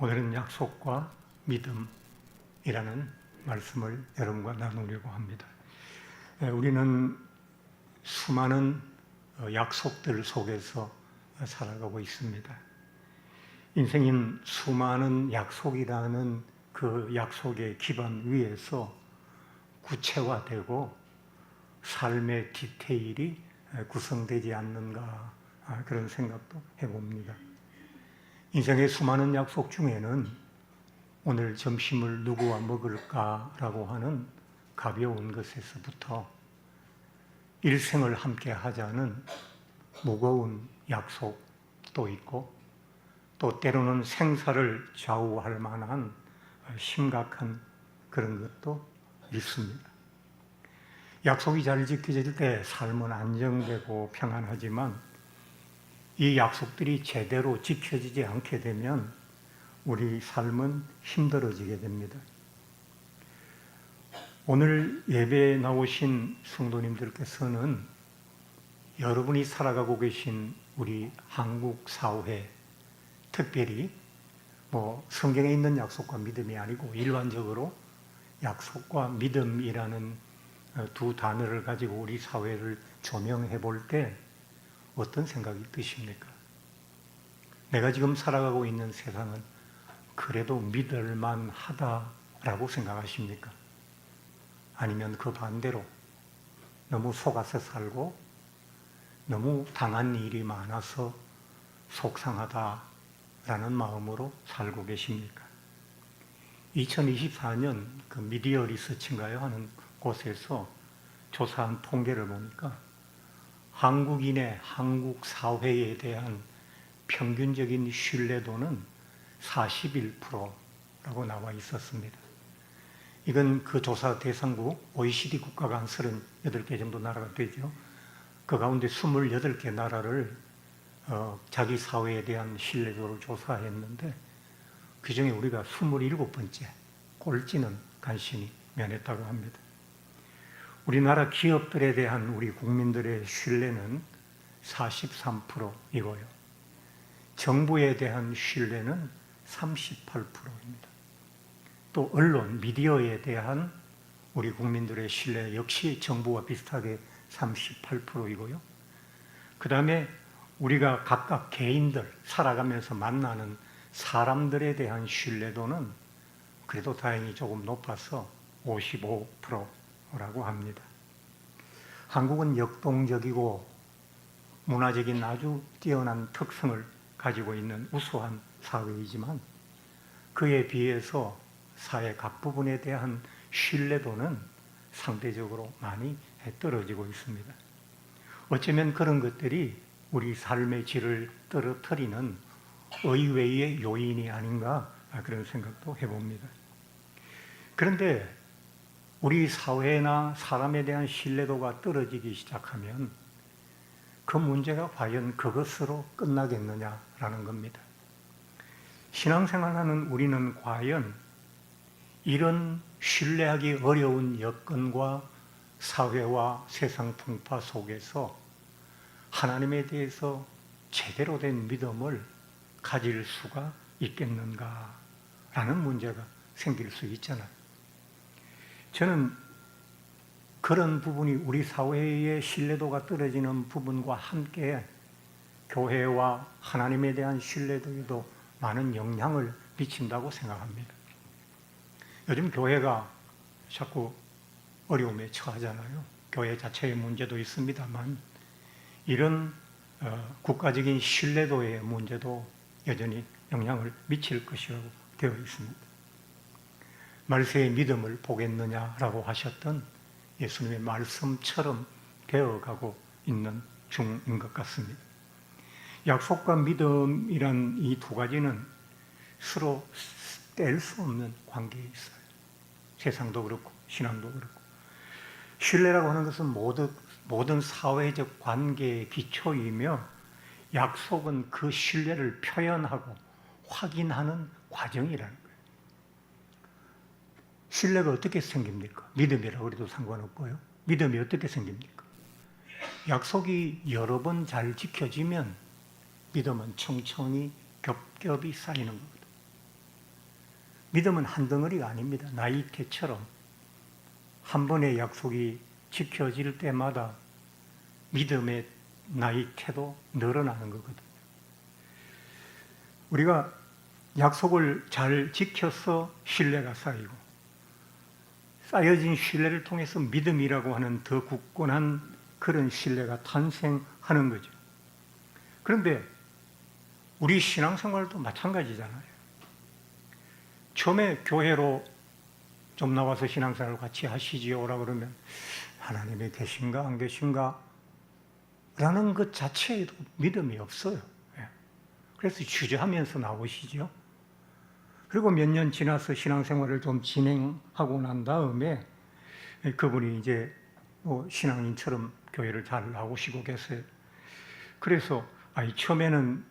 오늘은 약속과 믿음이라는 말씀을 여러분과 나누려고 합니다. 우리는 수많은 약속들 속에서 살아가고 있습니다. 인생인 수많은 약속이라는 그 약속의 기반 위에서 구체화되고 삶의 디테일이 구성되지 않는가, 그런 생각도 해봅니다. 인생의 수많은 약속 중에는 오늘 점심을 누구와 먹을까라고 하는 가벼운 것에서부터 일생을 함께 하자는 무거운 약속도 있고, 또 때로는 생사를 좌우할 만한 심각한 그런 것도 있습니다. 약속이 잘 지켜질 때 삶은 안정되고 평안하지만 이 약속들이 제대로 지켜지지 않게 되면 우리 삶은 힘들어지게 됩니다. 오늘 예배에 나오신 성도님들께서는 여러분이 살아가고 계신 우리 한국 사회, 특별히 성경에 있는 약속과 믿음이 아니고 일반적으로 약속과 믿음이라는 두 단어를 가지고 우리 사회를 조명해 볼 때 어떤 생각이 드십니까? 내가 지금 살아가고 있는 세상은 그래도 믿을만 하다라고 생각하십니까? 아니면 그 반대로 너무 속아서 살고 너무 당한 일이 많아서 속상하다라는 마음으로 살고 계십니까? 2024년 그 미디어 리서치인가요? 하는 곳에서 조사한 통계를 보니까 한국인의 한국 사회에 대한 평균적인 신뢰도는 41%라고 나와 있었습니다. 이건 그 조사 대상국 OECD 국가가 한 38개 정도 나라가 되죠. 그 가운데 28개 나라를 자기 사회에 대한 신뢰도를 조사했는데 그 중에 우리가 27번째, 꼴찌는 간신히 면했다고 합니다. 우리나라 기업들에 대한 우리 국민들의 신뢰는 43%이고요. 정부에 대한 신뢰는 38%입니다. 또 언론, 미디어에 대한 우리 국민들의 신뢰 역시 정부와 비슷하게 38%이고요. 그 다음에 우리가 각각 개인들, 살아가면서 만나는 사람들에 대한 신뢰도는 그래도 다행히 조금 높아서 55%라고 합니다. 한국은 역동적이고 문화적인 아주 뛰어난 특성을 가지고 있는 우수한 사회이지만 그에 비해서 사회 각 부분에 대한 신뢰도는 상대적으로 많이 떨어지고 있습니다. 어쩌면 그런 것들이 우리 삶의 질을 떨어뜨리는 의외의 요인이 아닌가, 그런 생각도 해봅니다. 그런데 우리 사회나 사람에 대한 신뢰도가 떨어지기 시작하면 그 문제가 과연 그것으로 끝나겠느냐라는 겁니다. 신앙생활하는 우리는 과연 이런 신뢰하기 어려운 여건과 사회와 세상 풍파 속에서 하나님에 대해서 제대로 된 믿음을 가질 수가 있겠는가라는 문제가 생길 수 있잖아요. 저는 그런 부분이 우리 사회의 신뢰도가 떨어지는 부분과 함께 교회와 하나님에 대한 신뢰도에도 많은 영향을 미친다고 생각합니다. 요즘 교회가 자꾸 어려움에 처하잖아요. 교회 자체의 문제도 있습니다만 이런 국가적인 신뢰도의 문제도 여전히 영향을 미칠 것이라고 되어 있습니다. 말세의 믿음을 보겠느냐라고 하셨던 예수님의 말씀처럼 되어가고 있는 중인 것 같습니다. 약속과 믿음이란 이 두 가지는 서로 뗄 수 없는 관계에 있어요. 세상도 그렇고 신앙도 그렇고. 신뢰라고 하는 것은 모든 사회적 관계의 기초이며 약속은 그 신뢰를 표현하고 확인하는 과정이라는 거예요. 신뢰가 어떻게 생깁니까? 믿음이라고 해도 상관없고요. 믿음이 어떻게 생깁니까? 약속이 여러 번 잘 지켜지면 믿음은 천천히 겹겹이 쌓이는 겁니다. 믿음은 한 덩어리가 아닙니다. 나이테처럼 한 번의 약속이 지켜질 때마다 믿음의 나이테도 늘어나는 거거든요. 우리가 약속을 잘 지켜서 신뢰가 쌓이고, 쌓여진 신뢰를 통해서 믿음이라고 하는 더 굳건한 그런 신뢰가 탄생하는 거죠. 그런데 우리 신앙생활도 마찬가지잖아요. 처음에 교회로 좀 나와서 신앙생활을 같이 하시지요라 그러면 하나님이 계신가 안 계신가 라는 것 자체에도 믿음이 없어요. 그래서 주저하면서 나오시죠. 그리고 몇 년 지나서 신앙생활을 좀 진행하고 난 다음에 그분이 이제 신앙인처럼 교회를 잘 나오시고 계세요. 그래서 처음에는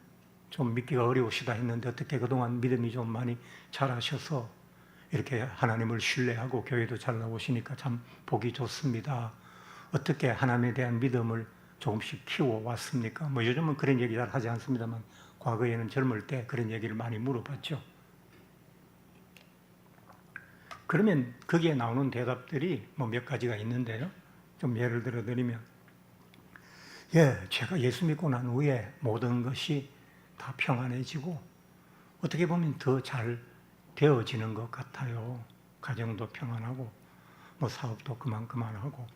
좀 믿기가 어려우시다 했는데 어떻게 그동안 믿음이 좀 많이 잘하셔서 이렇게 하나님을 신뢰하고 교회도 잘 나오시니까 참 보기 좋습니다. 어떻게 하나님에 대한 믿음을 조금씩 키워왔습니까? 요즘은 그런 얘기 잘 하지 않습니다만 과거에는 젊을 때 그런 얘기를 많이 물어봤죠. 그러면 거기에 나오는 대답들이 몇 가지가 있는데요. 좀 예를 들어 드리면, 제가 예수 믿고 난 후에 모든 것이 다 평안해지고 어떻게 보면 더 잘 되어지는 것 같아요. 가정도 평안하고 사업도 그만하고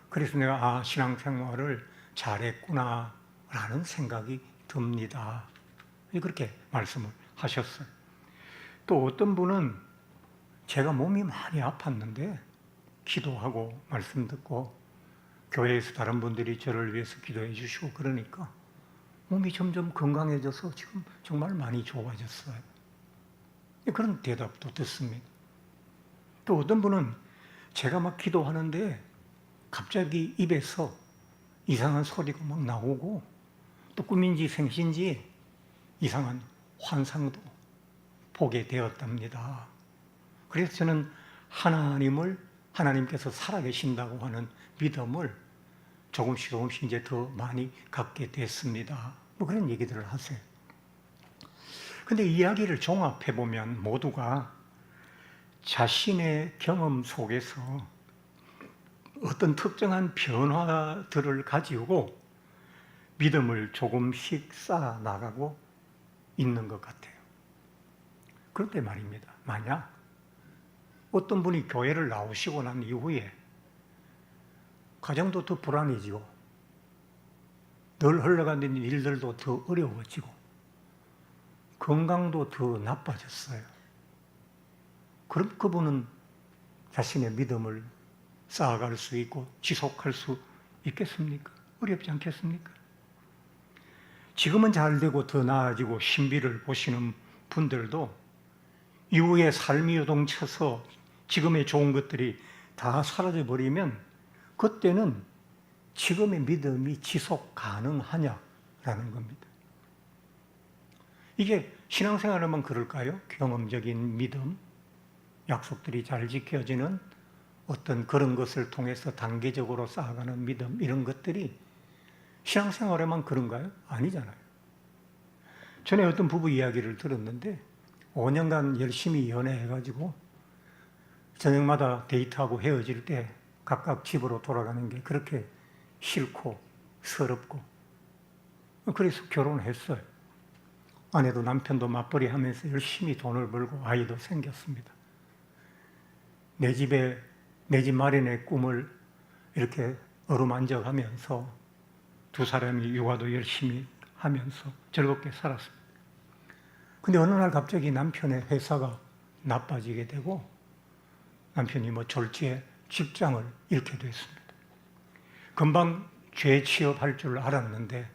그래서 내가 신앙생활을 잘했구나 라는 생각이 듭니다. 그렇게 말씀을 하셨어요. 또 어떤 분은 제가 몸이 많이 아팠는데 기도하고 말씀 듣고 교회에서 다른 분들이 저를 위해서 기도해 주시고 그러니까 몸이 점점 건강해져서 지금 정말 많이 좋아졌어요. 그런 대답도 듣습니다. 또 어떤 분은 제가 막 기도하는데 갑자기 입에서 이상한 소리가 막 나오고 또 꿈인지 생신지 이상한 환상도 보게 되었답니다. 그래서 저는 하나님께서 살아계신다고 하는 믿음을 조금씩 이제 더 많이 갖게 됐습니다. 그런 얘기들을 하세요. 근데 이야기를 종합해보면 모두가 자신의 경험 속에서 어떤 특정한 변화들을 가지고 믿음을 조금씩 쌓아 나가고 있는 것 같아요. 그런데 말입니다. 만약 어떤 분이 교회를 나오시고 난 이후에 가정도 더 불안해지고 늘 흘러가는 일들도 더 어려워지고 건강도 더 나빠졌어요. 그럼 그분은 자신의 믿음을 쌓아갈 수 있고 지속할 수 있겠습니까? 어렵지 않겠습니까? 지금은 잘 되고 더 나아지고 신비를 보시는 분들도 이후에 삶이 요동쳐서 지금의 좋은 것들이 다 사라져버리면 그때는 지금의 믿음이 지속 가능하냐라는 겁니다. 이게 신앙생활에만 그럴까요? 경험적인 믿음, 약속들이 잘 지켜지는 어떤 그런 것을 통해서 단계적으로 쌓아가는 믿음, 이런 것들이 신앙생활에만 그런가요? 아니잖아요. 전에 어떤 부부 이야기를 들었는데 5년간 열심히 연애해가지고 저녁마다 데이트하고 헤어질 때 각각 집으로 돌아가는 게 그렇게 싫고 서럽고 그래서 결혼했어요. 아내도 남편도 맞벌이 하면서 열심히 돈을 벌고 아이도 생겼습니다. 내 집 마련의 꿈을 이렇게 어루만져 가면서 두 사람이 육아도 열심히 하면서 즐겁게 살았습니다. 근데 어느 날 갑자기 남편의 회사가 나빠지게 되고 남편이 졸지에 직장을 잃게 됐습니다. 금방 재취업할 줄 알았는데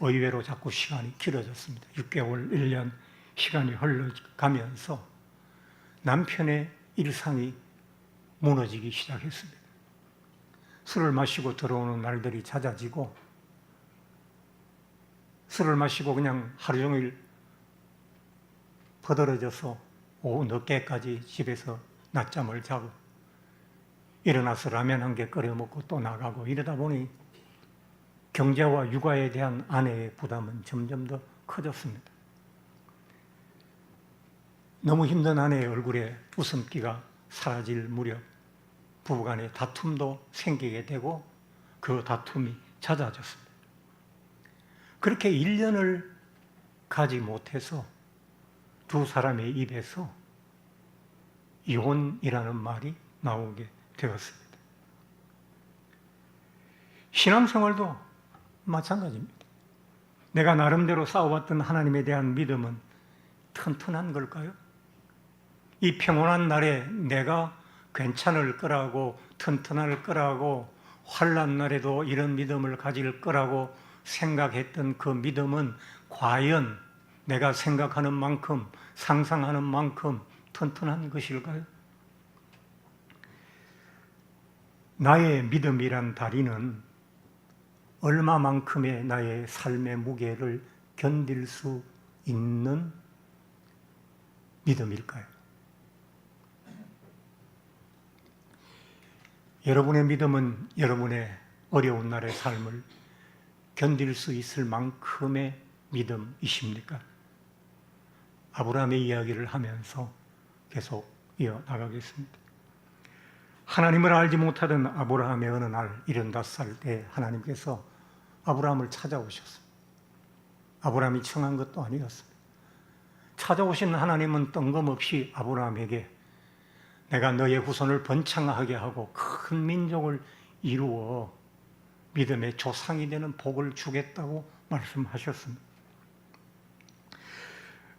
의외로 자꾸 시간이 길어졌습니다. 6개월, 1년 시간이 흘러가면서 남편의 일상이 무너지기 시작했습니다. 술을 마시고 들어오는 날들이 잦아지고 술을 마시고 그냥 하루 종일 퍼들어져서 오후 늦게까지 집에서 낮잠을 자고 일어나서 라면 한 개 끓여 먹고 또 나가고 이러다 보니 경제와 육아에 대한 아내의 부담은 점점 더 커졌습니다. 너무 힘든 아내의 얼굴에 웃음기가 사라질 무렵 부부간의 다툼도 생기게 되고 그 다툼이 잦아졌습니다. 그렇게 1년을 가지 못해서 두 사람의 입에서 이혼이라는 말이 나오게 되었습니다. 신앙생활도 마찬가지입니다. 내가 나름대로 쌓아왔던 하나님에 대한 믿음은 튼튼한 걸까요? 이 평온한 날에 내가 괜찮을 거라고, 튼튼할 거라고, 환난 날에도 이런 믿음을 가질 거라고 생각했던 그 믿음은 과연 내가 생각하는 만큼, 상상하는 만큼 튼튼한 것일까요? 나의 믿음이란 다리는 얼마만큼의 나의 삶의 무게를 견딜 수 있는 믿음일까요? 여러분의 믿음은 여러분의 어려운 날의 삶을 견딜 수 있을 만큼의 믿음이십니까? 아브라함의 이야기를 하면서 계속 이어나가겠습니다. 하나님을 알지 못하던 아브라함의 어느 날 75살 때 하나님께서 아브라함을 찾아오셨습니다. 아브라함이 청한 것도 아니었습니다. 찾아오신 하나님은 뜬금없이 아브라함에게 내가 너의 후손을 번창하게 하고 큰 민족을 이루어 믿음의 조상이 되는 복을 주겠다고 말씀하셨습니다.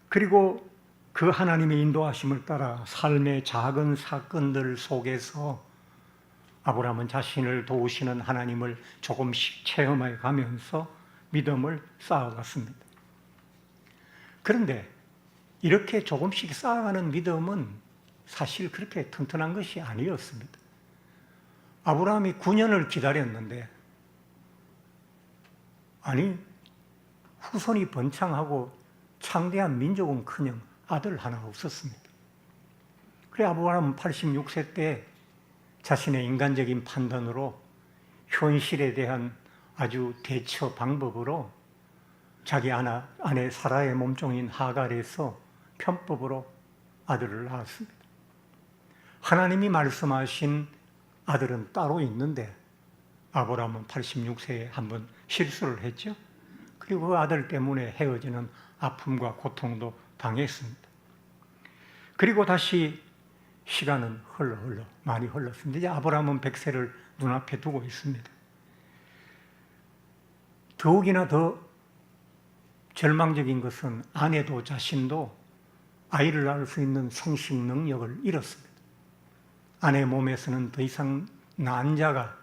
그리고 그 하나님의 인도하심을 따라 삶의 작은 사건들 속에서 아브라함은 자신을 도우시는 하나님을 조금씩 체험해 가면서 믿음을 쌓아갔습니다. 그런데 이렇게 조금씩 쌓아가는 믿음은 사실 그렇게 튼튼한 것이 아니었습니다. 아브라함이 9년을 기다렸는데 아니 후손이 번창하고 창대한 민족은커녕 아들 하나 없었습니다. 그래 아브라함은 86세 때 자신의 인간적인 판단으로 현실에 대한 아주 대처 방법으로 자기 아내 사라의 몸종인 하갈에서 편법으로 아들을 낳았습니다. 하나님이 말씀하신 아들은 따로 있는데 아브라함은 86세에 한번 실수를 했죠. 그리고 그 아들 때문에 헤어지는 아픔과 고통도 당했습니다. 그리고 다시 시간은 흘러 많이 흘렀습니다. 이제 아브라함은 100세를 눈앞에 두고 있습니다. 더욱이나 더 절망적인 것은 아내도 자신도 아이를 낳을 수 있는 생식 능력을 잃었습니다. 아내 몸에서는 더 이상 난자가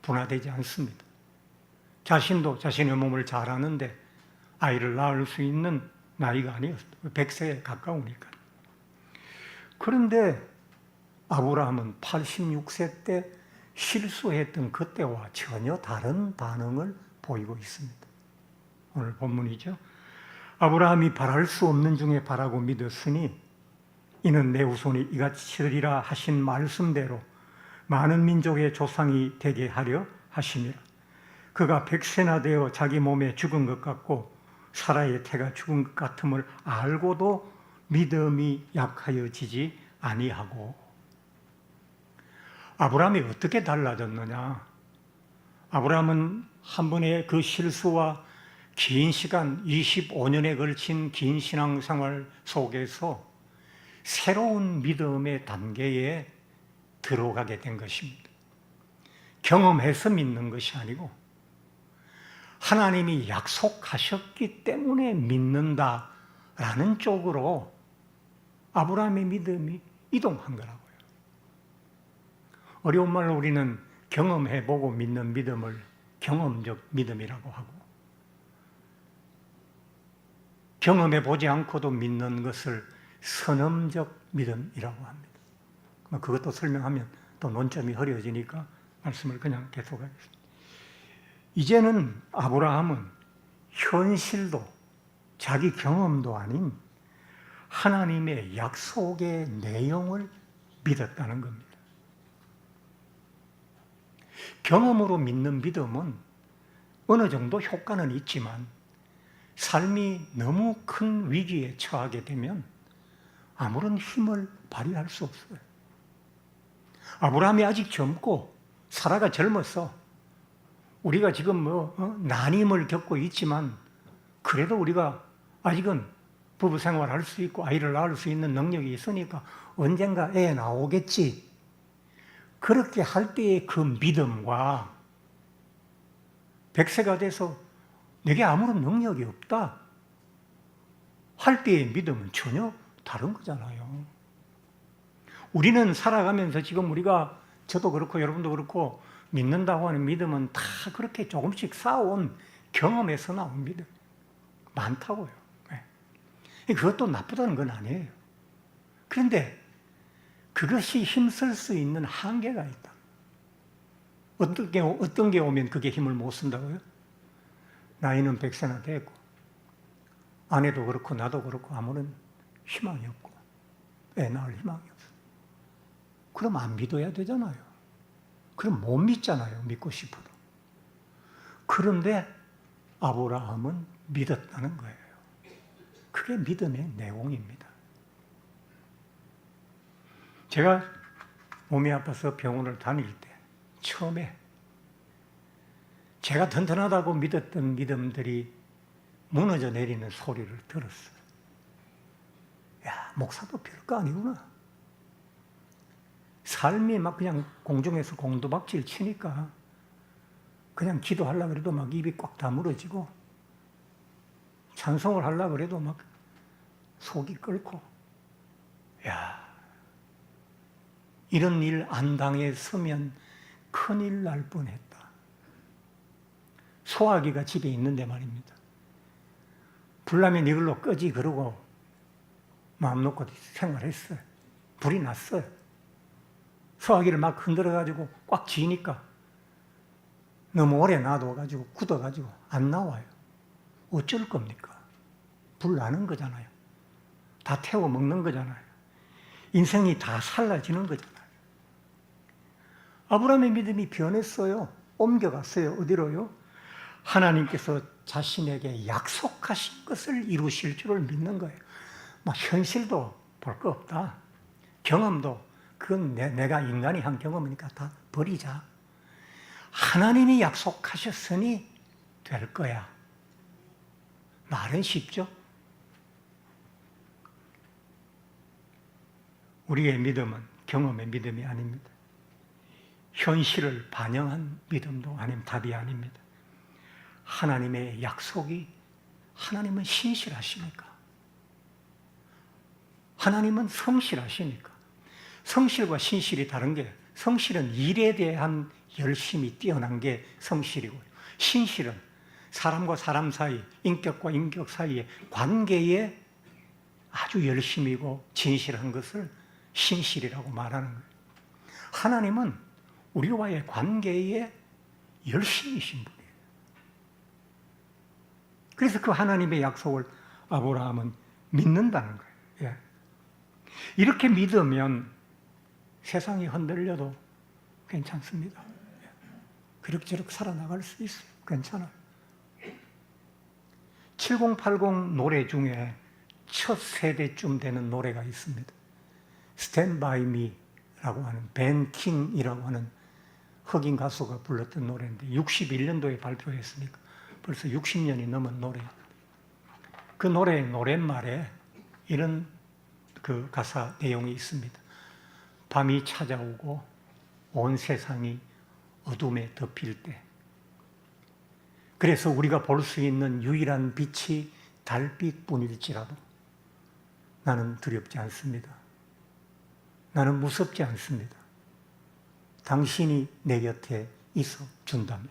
분화되지 않습니다. 자신도 자신의 몸을 잘 아는데 아이를 낳을 수 있는 나이가 아니었습니다. 100세에 가까우니까. 그런데 아브라함은 86세 때 실수했던 그때와 전혀 다른 반응을 보이고 있습니다. 오늘 본문이죠. 아브라함이 바랄 수 없는 중에 바라고 믿었으니 이는 내 후손이 이같이 되리라 하신 말씀대로 많은 민족의 조상이 되게 하려 하심이라. 그가 100세나 되어 자기 몸에 죽은 것 같고 사라의 태가 죽은 것 같음을 알고도 믿음이 약하여지지 아니하고. 아브라함이 어떻게 달라졌느냐? 아브라함은 한 번의 그 실수와 긴 시간 25년에 걸친 긴 신앙생활 속에서 새로운 믿음의 단계에 들어가게 된 것입니다. 경험해서 믿는 것이 아니고 하나님이 약속하셨기 때문에 믿는다라는 쪽으로 아브라함의 믿음이 이동한 거라고요. 어려운 말로 우리는 경험해보고 믿는 믿음을 경험적 믿음이라고 하고, 경험해보지 않고도 믿는 것을 선험적 믿음이라고 합니다. 그것도 설명하면 또 논점이 흐려지니까 말씀을 그냥 계속하겠습니다. 이제는 아브라함은 현실도 자기 경험도 아닌 하나님의 약속의 내용을 믿었다는 겁니다. 경험으로 믿는 믿음은 어느 정도 효과는 있지만 삶이 너무 큰 위기에 처하게 되면 아무런 힘을 발휘할 수 없어요. 아브라함이 아직 젊고 사라가 젊었어. 우리가 지금 난임을 겪고 있지만 그래도 우리가 아직은 부부 생활할 수 있고 아이를 낳을 수 있는 능력이 있으니까 언젠가 애 나오겠지. 그렇게 할 때의 그 믿음과 100세가 돼서 내게 아무런 능력이 없다 할 때의 믿음은 전혀 다른 거잖아요. 우리는 살아가면서 지금 우리가 저도 그렇고 여러분도 그렇고 믿는다고 하는 믿음은 다 그렇게 조금씩 쌓아온 경험에서 나온 믿음 많다고요. 그것도 나쁘다는 건 아니에요. 그런데 그것이 힘쓸 수 있는 한계가 있다. 어떤 게 오면 그게 힘을 못 쓴다고요? 나이는 100세나 되고 아내도 그렇고 나도 그렇고 아무런 희망이 없고 애 낳을 희망이 없어. 그럼 안 믿어야 되잖아요. 그럼 못 믿잖아요. 믿고 싶어도. 그런데 아브라함은 믿었다는 거예요. 그게 믿음의 내용입니다. 제가 몸이 아파서 병원을 다닐 때 처음에 제가 튼튼하다고 믿었던 믿음들이 무너져 내리는 소리를 들었어요. 야, 목사도 별거 아니구나. 삶이 막 그냥 공중에서 공도박질 치니까 그냥 기도하려고 그래도 막 입이 꽉 다물어지고 찬송을 하려고 그래도 막 속이 끓고 야, 이런 일 안 당했으면 큰일 날 뻔했다. 소화기가 집에 있는데 말입니다. 불나면 이걸로 끄지 그러고 마음 놓고 생활했어요. 불이 났어요. 소화기를 막 흔들어가지고 꽉 쥐니까 너무 오래 놔둬가지고 굳어가지고 안 나와요. 어쩔 겁니까? 불 나는 거잖아요. 다 태워 먹는 거잖아요. 인생이 다 살라지는 거잖아요. 아브라함의 믿음이 변했어요. 옮겨갔어요. 어디로요? 하나님께서 자신에게 약속하신 것을 이루실 줄을 믿는 거예요. 막 현실도 볼 거 없다. 경험도 그건 내가 인간이 한 경험이니까 다 버리자. 하나님이 약속하셨으니 될 거야. 말은 쉽죠? 우리의 믿음은 경험의 믿음이 아닙니다. 현실을 반영한 믿음도 답이 아닙니다. 하나님의 약속이 하나님은 신실하시니까. 하나님은 성실하시니까. 성실과 신실이 다른 게 성실은 일에 대한 열심이 뛰어난 게 성실이고요. 신실은 사람과 사람 사이, 인격과 인격 사이의 관계에 아주 열심이고 진실한 것을 신실이라고 말하는 거예요. 하나님은 우리와의 관계에 열심이신 분이에요. 그래서 그 하나님의 약속을 아브라함은 믿는다는 거예요. 예. 이렇게 믿으면 세상이 흔들려도 괜찮습니다. 그럭저럭 살아나갈 수 있어요. 괜찮아요. 7080 노래 중에 첫 세대쯤 되는 노래가 있습니다. Stand By Me라고 하는 벤 킹이라고 하는 흑인 가수가 불렀던 노래인데 61년도에 발표했으니까 벌써 60년이 넘은 노래입니다. 그 노래의 노랫말에 이런 그 가사 내용이 있습니다. 밤이 찾아오고 온 세상이 어둠에 덮일 때, 그래서 우리가 볼 수 있는 유일한 빛이 달빛뿐일지라도 나는 두렵지 않습니다. 나는 무섭지 않습니다. 당신이 내 곁에 있어 준다면.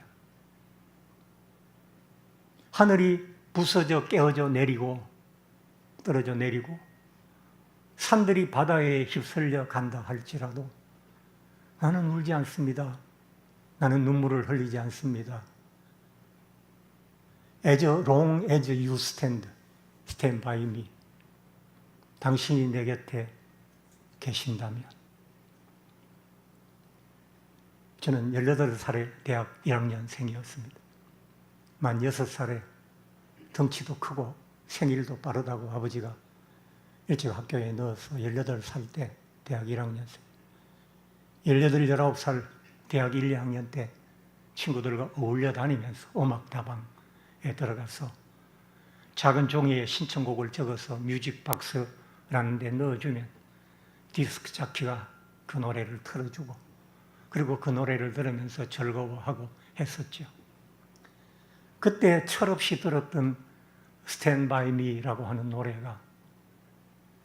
하늘이 부서져 깨어져 내리고 떨어져 내리고 산들이 바다에 휩쓸려 간다 할지라도 나는 울지 않습니다. 나는 눈물을 흘리지 않습니다. As long as you stand by me. 당신이 내 곁에 계신다면. 저는 18살에 대학 1학년생이었습니다. 만 6살에 덩치도 크고 생일도 빠르다고 아버지가 일찍 학교에 넣어서 18살 때 대학 1학년생, 18, 19살 대학 1, 2학년 때 친구들과 어울려 다니면서 음악다방에 들어가서 작은 종이에 신청곡을 적어서 뮤직박스라는 데 넣어주면 디스크 자키가 그 노래를 틀어주고, 그리고 그 노래를 들으면서 즐거워하고 했었죠. 그때 철없이 들었던 Stand By Me라고 하는 노래가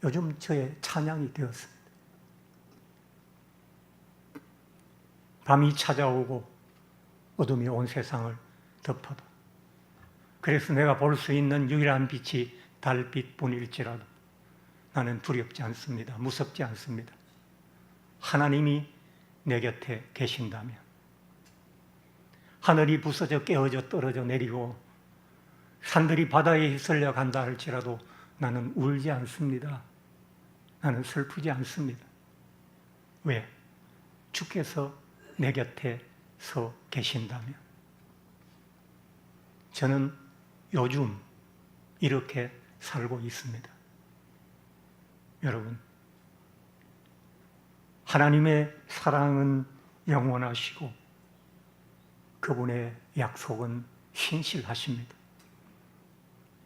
요즘 저의 찬양이 되었습니다. 밤이 찾아오고 어둠이 온 세상을 덮어도, 그래서 내가 볼 수 있는 유일한 빛이 달빛뿐일지라도 나는 두렵지 않습니다. 무섭지 않습니다. 하나님이 내 곁에 계신다면, 하늘이 부서져 깨어져 떨어져 내리고 산들이 바다에 휩쓸려 간다 할지라도 나는 울지 않습니다. 나는 슬프지 않습니다. 왜? 주께서 내 곁에 서 계신다면. 저는 요즘 이렇게 살고 있습니다. 여러분, 하나님의 사랑은 영원하시고 그분의 약속은 신실하십니다.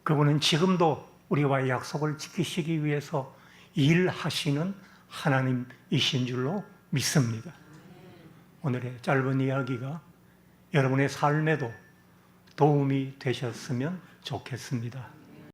그분은 지금도 우리와의 약속을 지키시기 위해서 일하시는 하나님이신 줄로 믿습니다. 오늘의 짧은 이야기가 여러분의 삶에도 도움이 되셨으면 좋겠습니다.